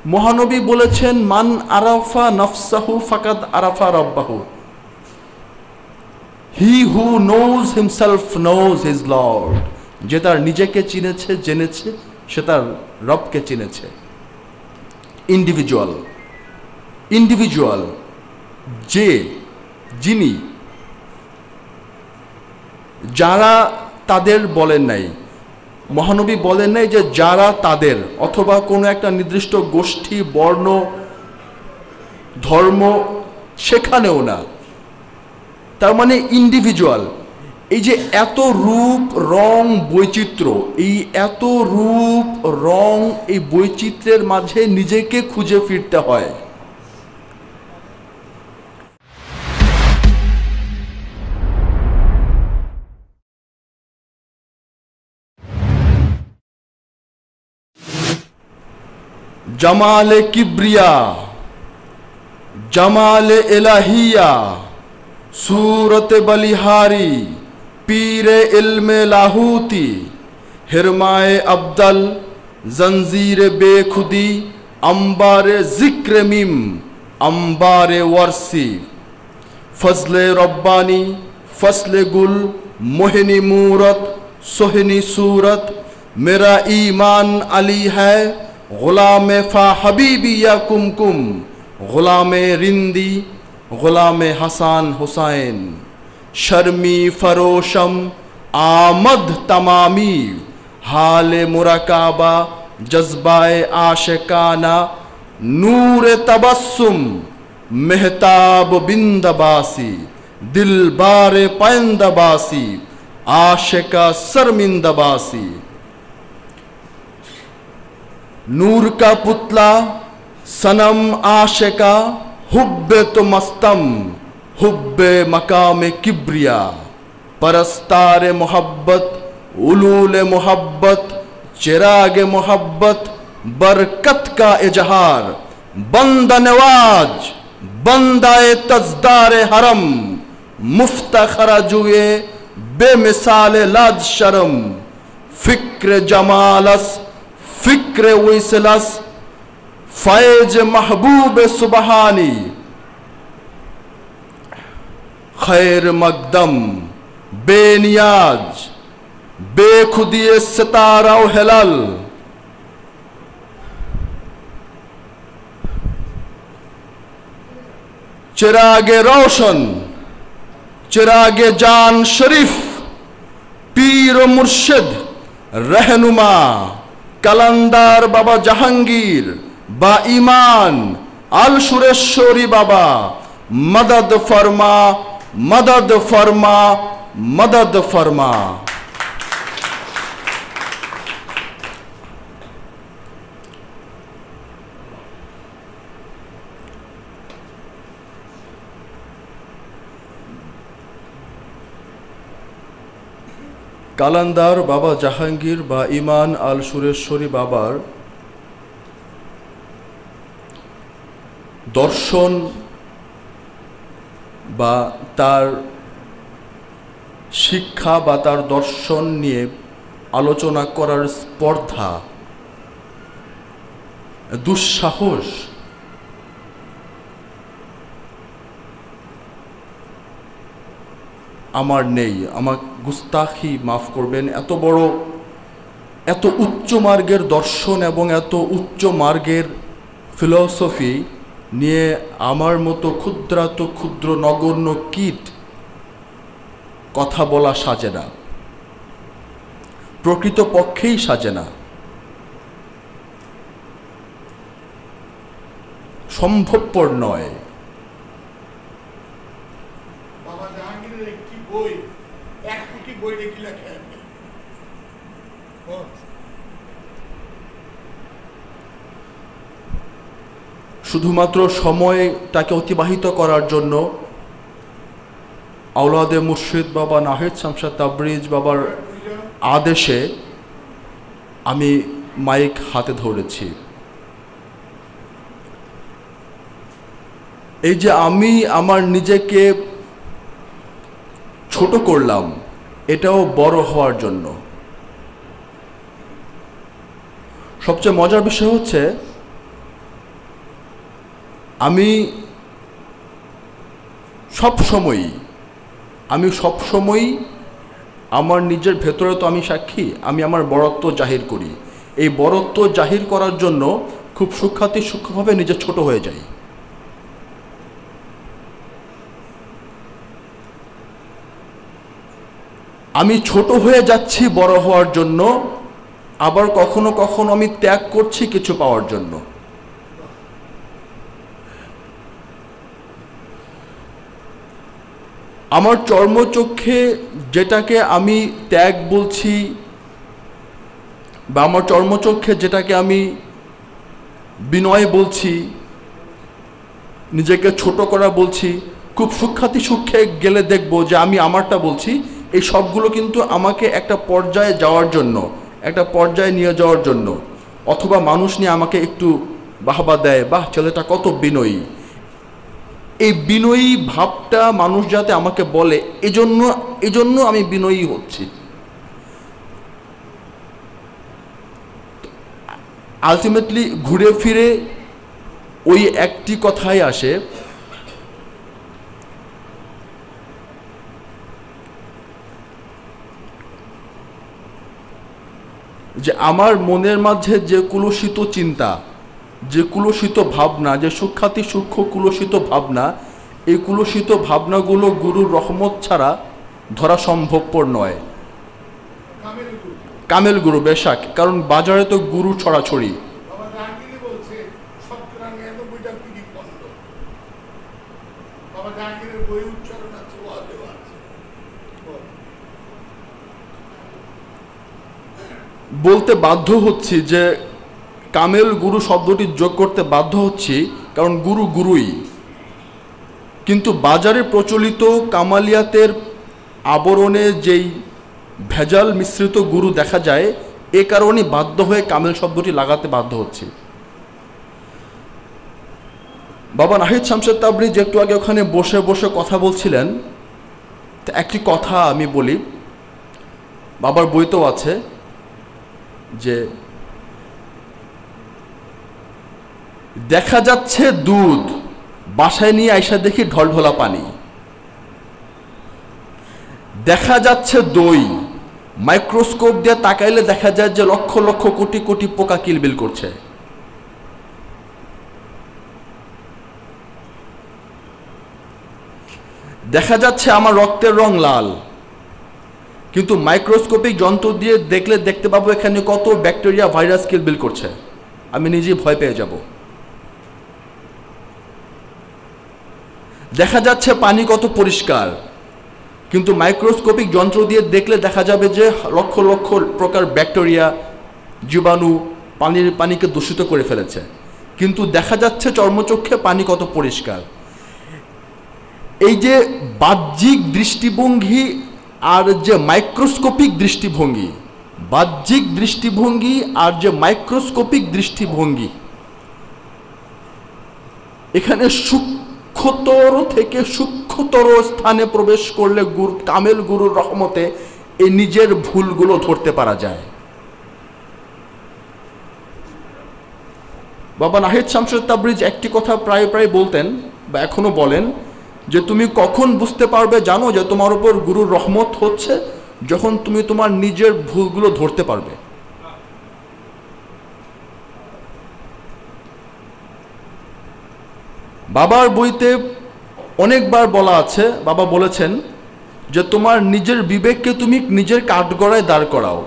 মহানবী বলেছেন, মান আরাফা নফসাহু ফাকাদ আরাফা রাব্বাহু। He who knows himself knows his lord. যে তার নিজেকে চিনেছে, জেনেছে, সে তার রবকে চিনেছে। ইন্ডিভিজুয়াল, ইন্ডিভিজুয়াল যে, যিনি, যারা তাদের বলেন নাই, মহানবী বলেন নাই যে যারা তাদের, অথবা কোনো একটা নির্দিষ্ট গোষ্ঠী, বর্ণ, ধর্ম, সেখানেও না। তার মানে ইন্ডিভিজুয়াল। এই যে এত রূপ রং বৈচিত্র্য, এই এত রূপ রং, এই বৈচিত্র্যের মাঝে নিজেকে খুঁজে ফিরতে হয়। জামালে কিবরিয়া, জামালে এলাহিয়া, सूरत बलिहारी, पीरे इल्मे लाहूती, हिरमाए अब्दल, जंजीर बेखुदी, अंबारे जिक्र मिम, अंबारे वर्सी, फजले रब्बानी, फसले गुल, मोहिनी मूरत, सोहनी सूरत, मेरा ईमान अली है, गुलाम फा हबीबी या कुमकुम, गुलाम रिंदी, गुलाम हसन हुसैन, शर्मी फरोशम आमद तमामी, हाल मुराकाबा, जज्बाए आशिकाना, नूर तबस्सुम, मेहताब बिंदबासी, दिल बारे पैंदबासी, आशिका शर्मिंदबासी, नूर का पुतला, सनम आशिका, हुब्बे तो मस्तम, हुब्बे मकाम किब्रिया, परस्तार मोहब्बत, उलूल मोहब्बत, चिराग मोहब्बत, बरकत का इजहार, बंदा नवाज, बंदाए तजदार हरम, मुफ्तखरा जुए बेमिसाल लाज शरम, फिक्र जमालस, फिक्र विसलस, फैज महबूब सुबहानी, खैर मकदम, बेनियाज, बेखुदिए सितारा हिलाल, चिरागे रोशन, चिरागे जान शरीफ, पीर मुर्शिद, रहनुमा, कलंदर बाबा जहांगीर, बा ईमान आल सुरेश्वरी बाबा, मदद फरमा, मदद फरमा, मदद फरमा। কালান্দার বাবা জাহাঙ্গীর বা ইমান আল সুরেশ্বরী বাবার দর্শন বা তার শিক্ষা বা তার দর্শন নিয়ে আলোচনা করার স্পর্ধা, দুঃসাহস আমার নেই। আমার গুস্তাখি মাফ করবেন। এত বড়, এত উচ্চ মার্গের দর্শন এবং এত উচ্চ মার্গের ফিলসফি নিয়ে আমার মতো ক্ষুদ্রাত ক্ষুদ্র নগণ্য কীট কথা বলা সাজে না, প্রকৃতপক্ষেই সাজে না, সম্ভবপর নয়। শুধুমাত্র সময়টাকে অতিবাহিত করার জন্য আওলাদে মুর্শিদ বাবা নাহিদ শামসাদ তাবরিজ বাবার আদেশে আমি মাইক হাতে ধরেছি। এই যে আমি আমার নিজেকে ছোট করলাম, এটাও বড় হওয়ার জন্য। সবচেয়ে মজার বিষয় হচ্ছে আমি সবসময়ই আমার নিজের ভেতরে তো আমি সাক্ষী, আমি আমার বড়ত্ব জাহির করি। এই বড়ত্ব জাহির করার জন্য খুব সূক্ষ্মভাবে নিজে ছোট হয়ে যাই। আমি ছোট হয়ে যাচ্ছি বড় হওয়ার জন্য, আবার কখনো কখনো আমি ত্যাগ করছি কিছু পাওয়ার জন্য। আমার চর্মচক্ষে যেটাকে আমি ত্যাগ বলছি, বা আমার চর্মচক্ষে যেটাকে আমি বিনয় বলছি, নিজেকে ছোট করা বলছি, খুব সূক্ষ্মে গেলে দেখব যে আমি আমারটা বলছি। এই সবগুলো কিন্তু আমাকে একটা পর্যায়ে যাওয়ার জন্য, একটা পর্যায়ে নিয়ে যাওয়ার জন্য, অথবা মানুষ নিয়ে আমাকে একটু বাহবা দেয়, বাহ ছেলেটা কত বিনয়ী, এই বিনয়ী ভাবটা মানুষ যাতে আমাকে বলে, এজন্য আমি বিনয়ী হচ্ছি। আলটিমেটলি ঘুরে ফিরে ওই একটি কথাই আসে, যে আমার মনের মাঝে যে কুলসিত চিন্তা, যে কুলসিত ভাবনা, যে সূক্ষ্ম কুলসিত ভাবনা, এই কুলসিত ভাবনাগুলো গুরুর রহমত ছাড়া ধরা সম্ভবপর নয়। কামেল গুরু বেশাক, কারণ বাজারে তো গুরু ছড়াছড়ি। বলতে বাধ্য হচ্ছি যে কামেল গুরু শব্দটি যোগ করতে বাধ্য হচ্ছি, কারণ গুরু গুরুই। কিন্তু বাজারে প্রচলিত কামালিয়াতের আবরণে যেই ভেজাল মিশ্রিত গুরু দেখা যায়, এ কারণে বাধ্য হয়ে কামেল শব্দটি লাগাতে বাধ্য হচ্ছি। বাবা নাহিদ শামসুদ তাবরিজ একটু আগে ওখানে বসে বসে কথা বলছিলেন, একটি কথা আমি বলি, বাবার বইতেও আছে, যে দেখা যাচ্ছে দুধ, বাসায় নিয়ে আইসা দেখি ঢলঢলা পানি। দেখা যাচ্ছে দই, মাইক্রোস্কোপ দিয়ে তাকাইলে দেখা যায় যে লক্ষ লক্ষ কোটি কোটি পোকা কিলবিল করছে। দেখা যাচ্ছে আমার রক্তের রং লাল, কিন্তু মাইক্রোস্কোপিক যন্ত্র দিয়ে দেখলে দেখতে পাবো এখানে কত ব্যাকটেরিয়া ভাইরাস কিলবিল করছে, আমি নিজেই ভয় পেয়ে যাব। দেখা যাচ্ছে পানি কত পরিষ্কার, কিন্তু মাইক্রোস্কোপিক যন্ত্র দিয়ে দেখলে দেখা যাবে যে লক্ষ লক্ষ প্রকার ব্যাকটেরিয়া, জীবাণু পানিকে দূষিত করে ফেলেছে। কিন্তু দেখা যাচ্ছে চর্মচক্ষে পানি কত পরিষ্কার। এই যে বাহ্যিক দৃষ্টিভঙ্গি আর যে মাইক্রোস্কোপিক দৃষ্টিভঙ্গি, বাহ্যিক দৃষ্টিভঙ্গি আর যে মাইক্রোস্কোপিক দৃষ্টিভঙ্গি, এখানে সূক্ষ্মতর থেকে সূক্ষ্মতর স্থানে প্রবেশ করলে কামেল গুরুর রহমতে এই নিজের ভুলগুলো ধরতে পারা যায়। বাবা নাহিদ শামসুদ তাবরিজ একটি কথা প্রায় প্রায় বলতেন, বা এখনো বলেন, যে তুমি কখন বুঝতে পারবে জানো যে তোমার উপর গুরুর রহমত হচ্ছে? যখন তুমি তোমার নিজের ভুলগুলো ধরতে পারবে। বাবার বইতে অনেকবার বলা আছে, বাবা বলেছেন যে তোমার নিজের বিবেককে তুমি নিজের কাঠগড়ায় দাঁড় করাও,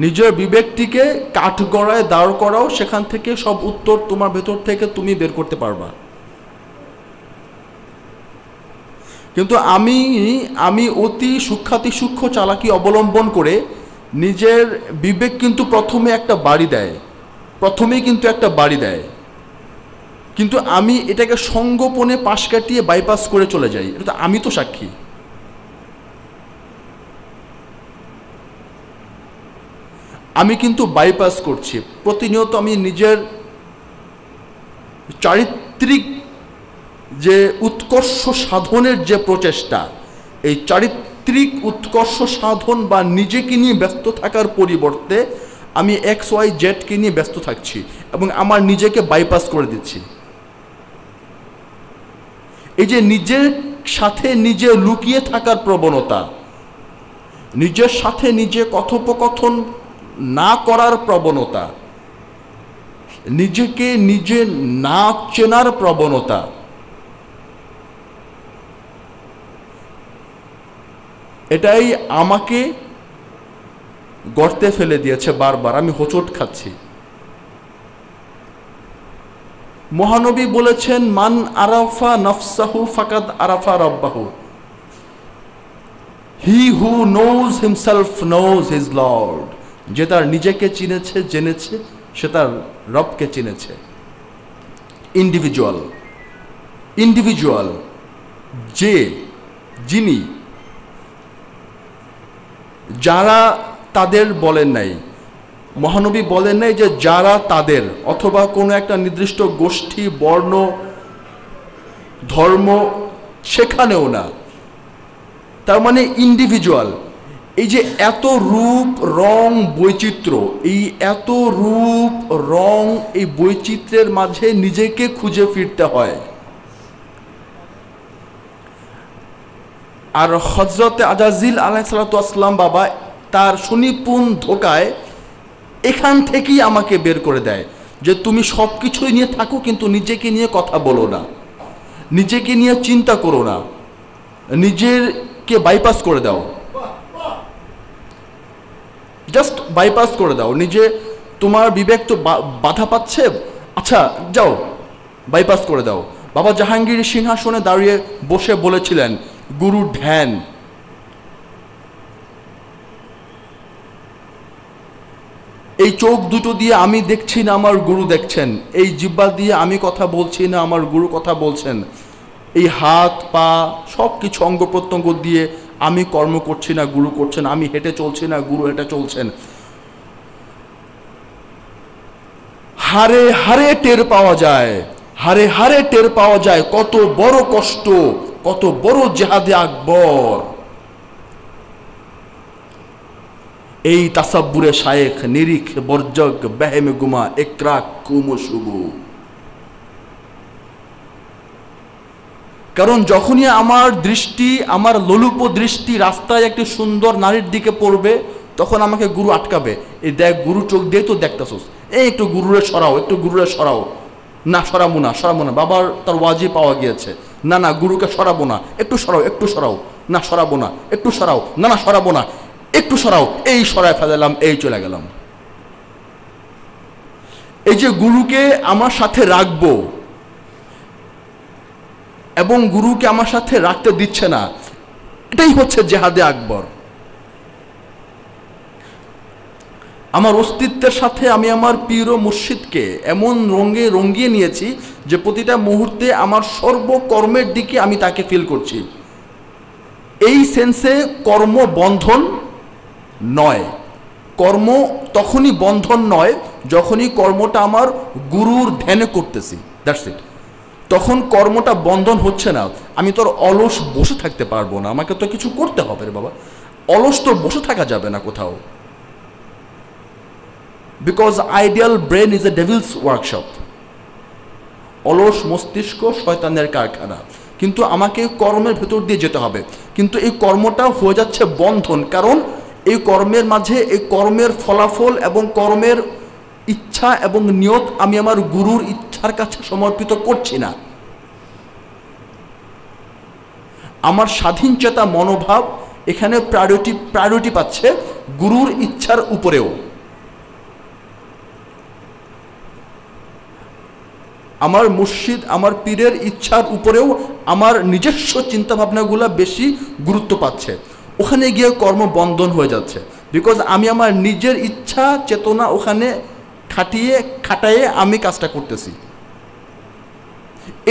নিজের বিবেকটিকে কাঠগড়ায় দাঁড় করাও, সেখান থেকে সব উত্তর তোমার ভেতর থেকে তুমি বের করতে পারবা। কিন্তু আমি অতি সূক্ষ্ম চালাকি অবলম্বন করে নিজের বিবেক কিন্তু প্রথমেই কিন্তু একটা বাড়ি দেয়, কিন্তু আমি এটাকে সঙ্গোপনে পাশ কাটিয়ে বাইপাস করে চলে যাই। এটা তো আমি তো সাক্ষী। আমি কিন্তু বাইপাস করছি প্রতিনিয়ত। আমি নিজের চারিত্রিক যে উৎকর্ষ সাধনের যে প্রচেষ্টা, এই চারিত্রিক উৎকর্ষ সাধন বা নিজেকে নিয়ে ব্যস্ত থাকার পরিবর্তে আমি XYZ কে নিয়ে ব্যস্ত থাকছি এবং আমার নিজেকে বাইপাস করে দিচ্ছি। এই যে নিজের সাথে নিজে লুকিয়ে থাকার প্রবণতা, নিজের সাথে নিজে কথোপকথন না করার প্রবণতা, নিজেকে নিজে না চেনার প্রবণতা, এটাই আমাকে গর্তে ফেলে দিয়েছে বারবার। আমি হোঁচট খাচ্ছি। মহানবী বলেছেন, মান আরাফা নফসাহু ফাকাদ আরাফা রব্বাহু। He who knows himself knows his lord. যে তার নিজেকে চিনেছে, জেনেছে, সে তার রবকে চিনেছে। ইন্ডিভিজুয়াল, ইন্ডিভিজুয়াল যে, যিনি, যারা তাদের বলেন নাই, মহানবী বলেন নাই যে যারা তাদের, অথবা কোনো একটা নির্দিষ্ট গোষ্ঠী, বর্ণ, ধর্ম, সেখানেও না। তার মানে ইন্ডিভিজুয়াল। এই যে এত রূপ রং বৈচিত্র্য, এই এত রূপ রং, এই বৈচিত্র্যের মাঝে নিজেকে খুঁজে ফিরতে হয়। আর হজরতে আজাজিল আলাইহিসসালাম বাবা তার সুনিপুণ ধোকায় এখান থেকেই আমাকে বের করে দেয় যে তুমি সব কিছুই নিয়ে থাকো, কিন্তু নিজেকে নিয়ে কথা বলো না, নিজেকে নিয়ে চিন্তা করো না, নিজেকে বাইপাস করে দাও, জাস্ট বাইপাস করে দাও। নিজে, তোমার বিবেক তো বাধা পাচ্ছে, আচ্ছা যাও বাইপাস করে দাও। বাবা জাহাঙ্গীর সিংহাসনে দাঁড়িয়ে বসে বলেছিলেন, গুরু ধ্যান। এই চোখ দুটো দিয়ে আমি দেখছি না, আমার গুরু দেখছেন। এই জিহ্বা দিয়ে আমি কথা বলছি না, আমার গুরু কথা বলছেন। এই হাত পা সব কিছু অঙ্গ প্রত্যঙ্গ দিয়ে আমি কর্ম করছি না, গুরু করছেন। আমি হেঁটে চলছি না, গুরু হেঁটে চলছেন। হারে হারে টের পাওয়া যায়, হারে হারে টের পাওয়া যায় কত বড় কষ্ট, কত বড় জেহাদে আকবর। এই তাসাব্বুরে শায়েখ, নিরিখ বর্জক বেহেমে গুমা একরাক কুমশুবু। কারণ যখনই আমার দৃষ্টি, আমার লোলুপ দৃষ্টি রাস্তায় একটি সুন্দর নারীর দিকে পড়বে, তখন আমাকে গুরু আটকাবে। এই দেখ, গুরু চোখ দিয়ে তো দেখতেছোস, এই একটু গুরুরে সরাও, একটু গুরুরে সরাও। না সরাবো না, সরাবো না, বাবার তার ওয়াজি পাওয়া গিয়েছে। না না, গুরুকে সরাবো না, একটু সরাও, একটু সরাও। না সরাবো না, একটু সরাও। না না সরাবো না, একটু সরাও। এই সরায় ফেলালাম, এই চলে গেলাম। এই যে গুরুকে আমার সাথে রাখবো এবং গুরুকে আমার সাথে রাখতে দিচ্ছে না, এটাই হচ্ছে জেহাদে আকবর। আমার অস্তিত্বের সাথে আমি আমার পীর ও মুর্শিদকে এমন রঙে রঙিয়ে নিয়েছি যে প্রতিটা মুহূর্তে আমার সর্বকর্মের দিকে আমি তাকে ফিল করছি। এই সেন্সে কর্ম বন্ধন নয়। কর্ম তখনই বন্ধন নয় যখনই কর্মটা আমার গুরুর ধ্যানে করতেছি, দ্যাটস ইট। তখন কর্মটা বন্ধন হচ্ছে না। আমি তো আর অলস বসে থাকতে পারবো না, আমাকে তো কিছু করতে হবে রে বাবা। অলস তো বসে থাকা যাবে না কোথাও। Because ideal brain is a Devil's workshop. অলস মস্তিষ্ক শয়তানের কারখানা। কিন্তু আমাকে কর্মের ভেতর দিয়ে যেতে হবে। কিন্তু এই কর্মটা হয়ে যাচ্ছে বন্ধন, কারণ এই কর্মের মাঝে, এই কর্মের ফলাফল এবং কর্মের ইচ্ছা এবং নিয়ত আমি আমার গুরুর ইচ্ছার কাছে সমর্পিত করছি না। আমার স্বাধীন চেতা মনোভাব এখানে প্রায়োরিটি পাচ্ছে গুরুর ইচ্ছার উপরেও। আমার মুর্শিদ, আমার পীরের ইচ্ছার উপরেও আমার নিজস্ব চিন্তাভাবনাগুলো বেশি গুরুত্ব পাচ্ছে। ওখানে গিয়ে কর্মবন্ধন হয়ে যাচ্ছে। বিকজ আমি আমার নিজের ইচ্ছা চেতনা ওখানে খাটাইয়ে আমি কাজটা করতেছি।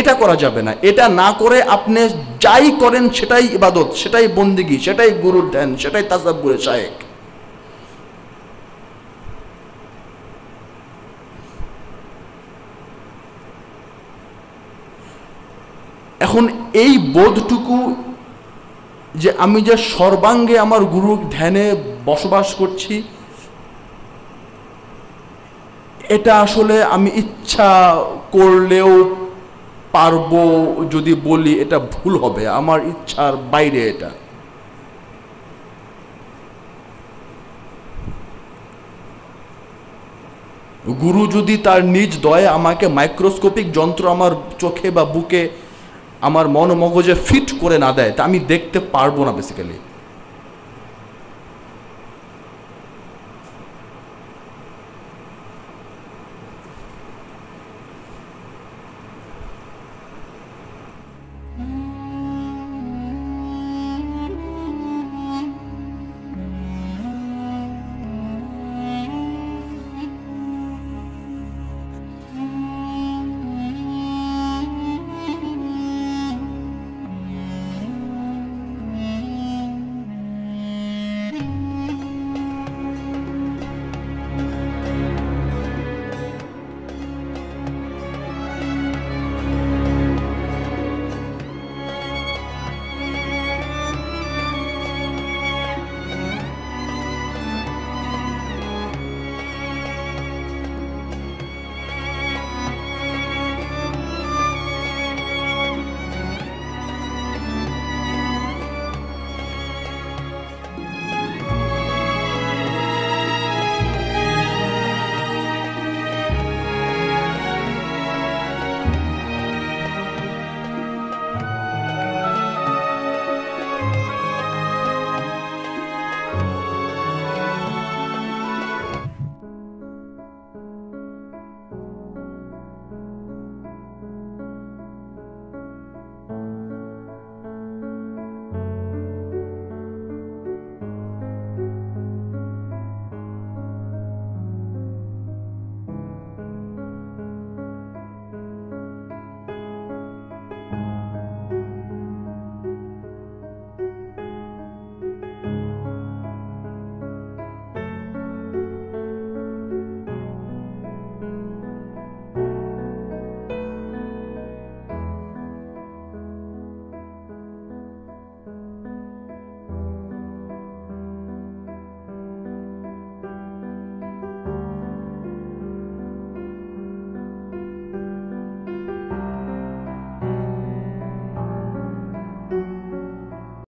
এটা করা যাবে না। এটা না করে আপনি যাই করেন সেটাই ইবাদত, সেটাই বন্দিগি, সেটাই গুরুর ধ্যান, সেটাই তাসাব্বুরে শায়েখ। এখন এই বোধটুকু যে আমি যে সর্বাঙ্গে আমার গুরুর ধ্যানে বসবাস করছি, এটা আসলে আমি ইচ্ছা করলেও পারবো যদি বলি এটা ভুল হবে, আমার ইচ্ছার বাইরে এটা। গুরু যদি তার নিজ দয়ে আমাকে মাইক্রোস্কোপিক যন্ত্র আমার চোখে বা বুকে, আমার মন মগজে ফিট করে না দেয়, তা আমি দেখতে পারবো না বেসিক্যালি।